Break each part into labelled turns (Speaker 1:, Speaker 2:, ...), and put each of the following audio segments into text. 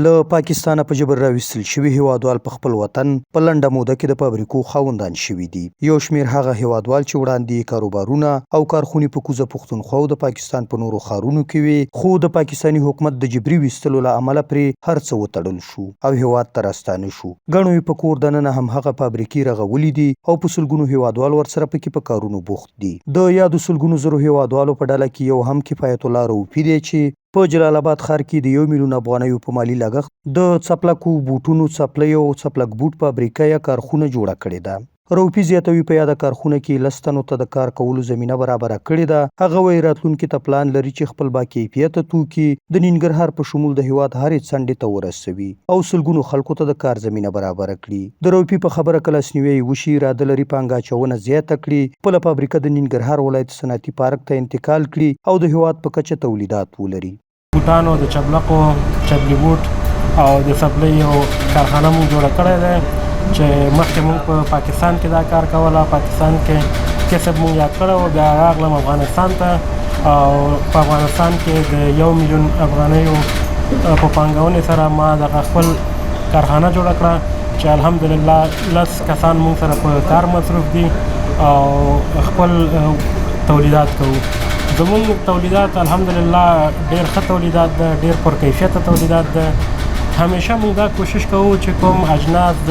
Speaker 1: له پاکستانه په جبر راوستل شوي هیوادوال په خپل وطن په لنډه موده کې د فابریکو خاوندان شوي دي. یو شمېر هغه هیوادوال چې وړاندې کاروبارونه او کارخونې په کوزه پښتونخوا او د پاکستان په نورو ښارونو کې وي، خو د پاکستاني حکومت د جبري ویستلو له امله پرې هر څه وتړل شو او هیواد ته راستانه شو. ګڼو یې په کور دننه هم هغه فابریکې رغولې دي او په سلګونو هیوادوال ورسره پکې په کارونو بوخت دي. د یادو سلګونو زرو هیوادوالو په ډله کې یو هم کفایت الله روفي دی چې په جلال آباد ښار کې د 1 میلیون افغانیو په مالي لګښت د څپلکو بوټونو څپلیو او څپلک بوټ فابریکه یا کارخونه جوړه کړې ده. روفي زیاتوي په یاده کارخونه کې 10 تنو ته د کار کولو زمینه برابره کړې ده. هغه وایي راتلونکي ته پلان لري چې خپل باکیفیته توکي د ننګرهار په شمول د هیواد هرې څنډې ته ورسوي او سلګونو خلکو ته د کار زمینه برابره کړي. د روفي په خبره که لاسنیوی وشي، اراده لري پانګه اچونه زیاته کړي، خپله فابریکه د ننګرهار ولایت صنعتي پارک ته انتقال کړي او د هیواد په کچه تولیدات ولري.
Speaker 2: بوټانو د چپلکو چپلی بوټ او د سپلی یو کارخانه مونږ جوړه کړې ده چې مخکې مونږ په پاکستان کې دا کار کوله. پاکستان کې کسب مونږ یاد کړی و، بیا راغلم افغانستان ته او په افغانستان کې د 1 میلیون افغانیو په پانګونې سره ما دغه خپل کارخانه جوړه کړه چې الحمدلله 10 کسان مونږ سره په کار مصروف دي او خپل تولیدات کوو. زمونږ تولیدات الحمدلله ډېر ښه تولیدات ده، ډېر پرکیفیته تولیدات ده. همیشه موږ دا کوشش کوو چې کوم اجناس د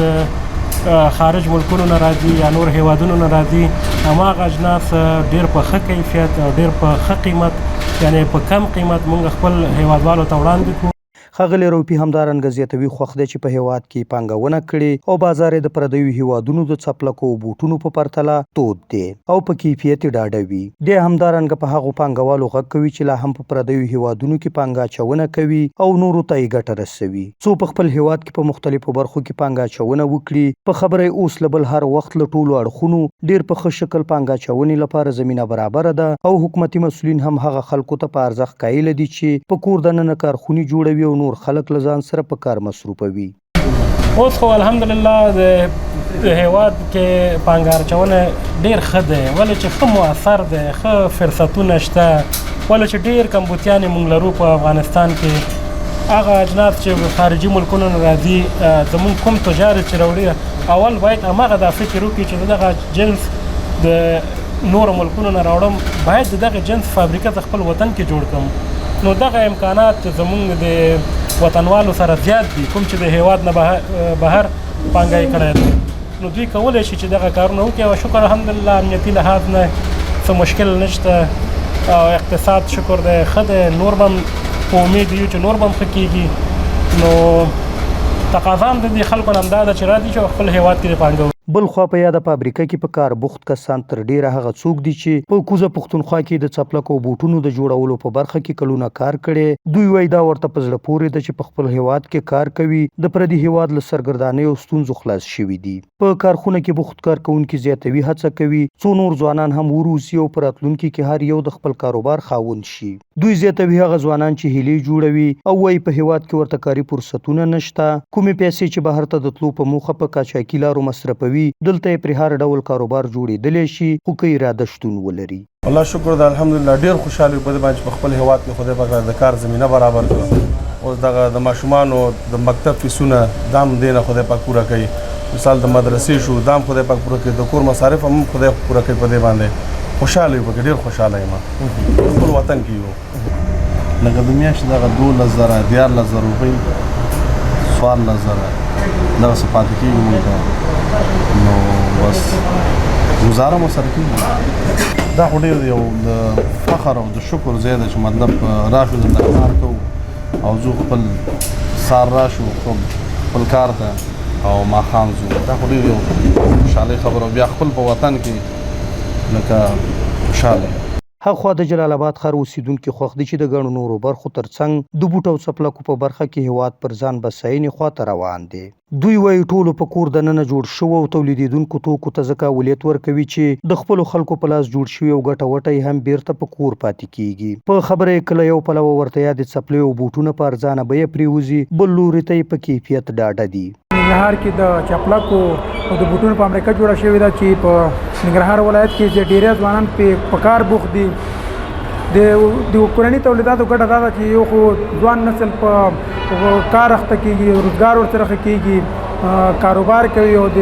Speaker 2: خارج ملکونو نه راځي یا نور هیوادونو نه راځي، هماغه اجناس ډېر په ښه کیفیت او ډېر په ښه قیمت، یعنې په کم قیمت موږ خپل هیوادوالو ته وړاندې کړو.
Speaker 1: ښاغلی روفي همدارنګه زیاتوي خوښ دی چې په هیواد کې پانګونه کړې او بازار یې د پردیو هیوادونو د څپلکو او بوټونو په پرتله تود دی او په کیفیت یې ډاډه وي. دی همدارنګه په هغو پانګوالو غږ کوي چې لا هم په پردیو هیوادونو کې پانګه اچونه کوي او نورو ته یې ګټه رسوي، څو په خپل هیواد کې په مختلفو برخو کې پانګه اچونه وکړي. په خبره یې اوس له بل هر وخت له ټولو اړخونو ډېر په ښه شکل پانګه اچونې لپاره زمینه برابره ده او حکومتي مسؤلین هم هغه خلکو ته په ارزښت قایل دي چې په کور دننه کارخونې جوړوي او نور خلک له ځان سره په کار مصروفوي.
Speaker 2: اوس خو الحمدلله د هیواد کې پانګه اچونه ډېر ښه دی، ولې چې ښه مؤثر دی، ښه فرصتونه شته، ولې چې ډېر کمبودیانې موږ لرو په افغانستان کې. هغه اجناس چې خارجي ملکونو نه راځي، زموږ کوم تجار چې راوړي، اول باید هماغه دا فکر وکړي چې دغه جنس د نورو ملکونو نه راوړم، باید د دغه جنس فابریکه د خپل وطن کې جوړ کړم. نو دغه امکانات زموږ د وطنوالو سره زیات دي، کوم چې د هیواد نه بهر پانګه کړی دی. نو دوی کولی شي چې دغه کارونه وکړي او شکر الحمدلله امنیتي لحاظ نه څه مشکل نشته او اقتصاد شکر دی ښه دی. نور به په امید یو چې نور به هم ښه کېږي. نو تقاضا هم د دې خلکو نه همدا ده چې راځي چې خپل هیواد کې د پانګه.
Speaker 1: بل خوا په یاده فابریکه کې په کار بوخت کسان تر ډیره هغه څوک دي چې په کوزه پښتونخوا کې د څپلکو او بوټونو د جوړولو په برخه کې کلونه کار کړي. دوی وایي دا ورته په زړه پورې ده چې په خپل هیواد کې کار کوي، د پردي هیواد له سرګردانۍ او ستونزو خلاص شوي دي. په کارخونه کې بوخت کار کوونکي زیاتوي هڅه کوي څو نور ځوانان هم وروسي او په راتلونکي کې هر یو د خپل کاروبار خاوند شي. دوی زیاتوي هغه ځوانان چې هیلې جوړوي او وایي په هیواد کې ورته کاري فرصتونه نشته، کومې پیسې چې بهر ته د تلو په موخه په قاچاقي لارو مصرفوي، دلته یې هر ډول کاروبار جوړېدلی شي خو که اراده شتون ولري.
Speaker 3: الله شکر ده الحمدلله ډېر خوشحاله یو په دې باندې چې په خپل هیواد کې خدای پاک د کار زمینه برابر کړه. اوس دغه د ماشومانو د مکتب فیسونه دا هم دې نه خدای پاک پوره کوي. مثال د مدرسې شو دا هم خدای پاک پوره کوي، د کور مصارف هم خدای پوره کوي. په دې باندې خوشحاله یو، پکې ډېر خوشحاله یم. خپل وطن کې یو
Speaker 4: لکه د میاشتې دغه 12,000 14,000 روپۍ 14,000 دغسې پاتې کېږي موږ ته. نو بس گزاره مو سره کېږي. دا خو ډېر یو د فخر او د شکر ځای دی چې مطلب راشو دلته کار کوو او ځو خپل سهار راشو خپل کار ته او ماښام ځو. دا خو ډېر یو خوشحالۍ خبره، بیا خپل په وطن کې لکه خوشحاله.
Speaker 1: هاخوا د جلال آباد ښار اوسیدونکي خوښ دي چې د ګڼو نورو برخو ترڅنګ د بوټ او څپلکو په برخه کې هیواد پر ځان بساینې خواته روان دی. دوی وایي ټولو په کور دننه جوړ شوو او تولیدېدونکو توکو ته ځکه اولویت ورکوي چې د خپلو خلکو په لاس جوړ شوي او ګټه وټه یې هم بیرته په کور پاتې کېږي. په خبره یې کله یو پلوه ورته یادې څپلۍ او بوټونه په ارزانه بیه پرېوځي، بل لوري ته یې په کیفیت ډاډه دي.
Speaker 5: ننګرهار کې د چپلکو او د بوټونو فابریکه جوړه شوې ده چې په ننګرهار ولایت کې ډېری ځوانان په کار بوخت دي د کورني تولیداتو ګټه دا ده چې یو خو ځوان نسل په کار اخته کېږي، روزګار ورسره ښه کېږي، کاروبار کوي او د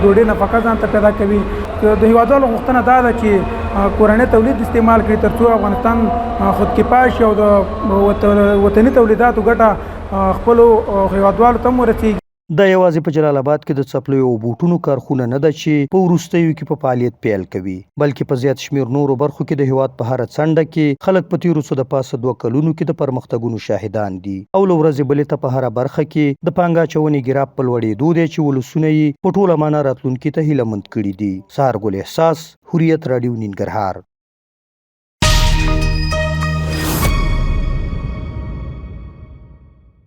Speaker 5: ډوډۍ نفقه ځان ته پیدا کوي. د هیوادوالو غوښتنه دا ده چې کورني تولید استعمال کړي تر څو افغانستان خودکفا شي او د وطني تولیداتو ګټه خپلو هیوادوالو ته هم ورسېږي.
Speaker 1: دا یوازې په جلال آباد کې د څپلیو او بوټونو کارخونه نه ده چې په وروستیو کې په فعالیت پیل کوي، بلکې په زیات شمیر نورو برخو کې د هیواد په هره څنډه کې خلک په تیرو څه د پاسه 2 کلونو کې د پرمختګونو شاهدان دي او له ورځې بلې ته په هره برخه کې د پانګه اچونې ګراف په لوړېدو دی چې ولسونه یې په ټوله معنا راتلونکي ته هیله مند کړي دي. سهار ګل احساس، حریت راډیو، ننګرهار.